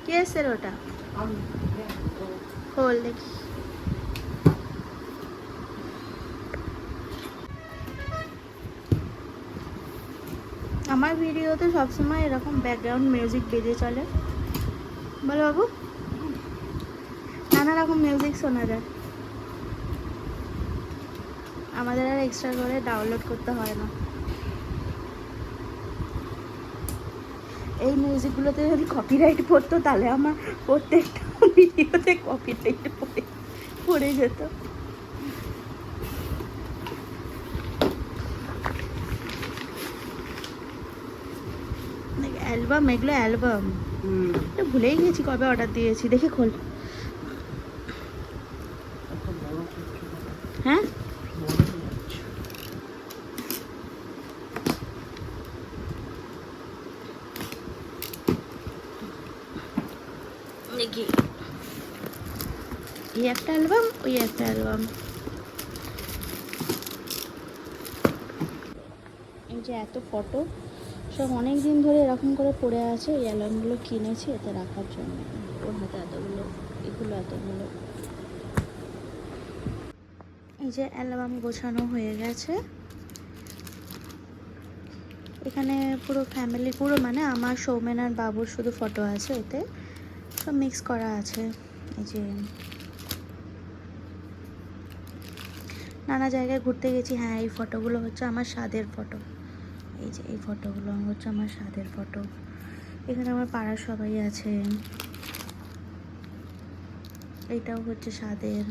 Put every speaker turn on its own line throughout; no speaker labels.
কে এসছে ওটা? খোল দেখি। আমার ভিডিওতে সবসময় এরকম ব্যাকগ্রাউন্ড মিউজিক বেজে চলে, বলো বাবু। নানা রকম মিউজিক শোনা যায়, আমাদের আর এক্সট্রা করে ডাউনলোড করতে হয় না। এই মিউজিকগুলোতে যদি কপিরাইট পড়তো তাহলে আমার প্রত্যেকটা ভিডিওতে কপিরাইট পড়ে যেত। অ্যালবাম, এগুলো অ্যালবাম। ভুলেই গেছি কবে অর্ডার দিয়েছি, দেখে খোল। হ্যাঁ দেখি, এই একটা অ্যালবাম, ওই একটা অ্যালবাম। এই যে এত ফটো সব অনেক দিন ধরে এরকম করে পড়ে আছে। এই অ্যালবামগুলো কিনেছি এতে রাখার জন্য। ওর হাতে এতগুলো, এগুলো এতগুলো। এই যে অ্যালবাম গোছানো হয়ে গেছে। এখানে পুরো ফ্যামিলি, পুরো মানে আমার, সৌমেন আর বাবুর শুধু ফটো আছে, এতে সব মিক্স করা আছে। এই যে নানা জায়গায় ঘুরতে গেছি। হ্যাঁ, এই ফটোগুলো হচ্ছে আমার স্বাদের ফটো। এই যে এই ফটোগুলো হচ্ছে আমার স্বাদের ফটো। এখানে আমার পাড়ার সবাই আছে। এইটাও হচ্ছে স্বাদের।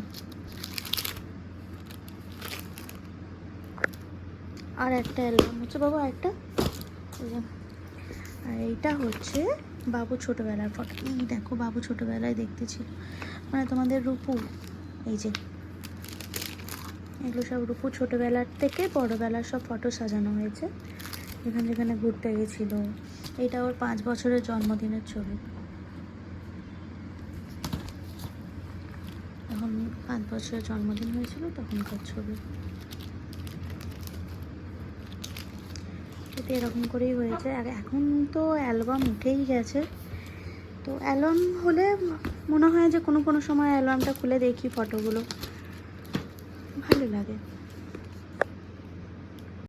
আর একটা অ্যালবাম হচ্ছে বাবু, একটা। আর এইটা হচ্ছে বাবু ছোটোবেলার ফটো। এই দেখো, বাবু ছোটোবেলায় দেখতে ছিল, মানে তোমাদের রূপু। এই যে এগুলো সব রূপু ছোটোবেলার থেকে বড়োবেলার সব ফটো সাজানো হয়েছে। যেখানে যেখানে ঘুরতে গেছিলো। এটা ওর 5 বছরের জন্মদিনের ছবি। তখন 5 বছরের জন্মদিন হয়েছিল তখনকার ছবি। এতে এরকম করেই হয়েছে। আর এখন তো অ্যালবাম উঠেই গেছে। তো অ্যালবাম হলে মনে হয় যে কোনো কোনো সময় অ্যালবামটা খুলে দেখি, ফটোগুলো ভালো লাগে।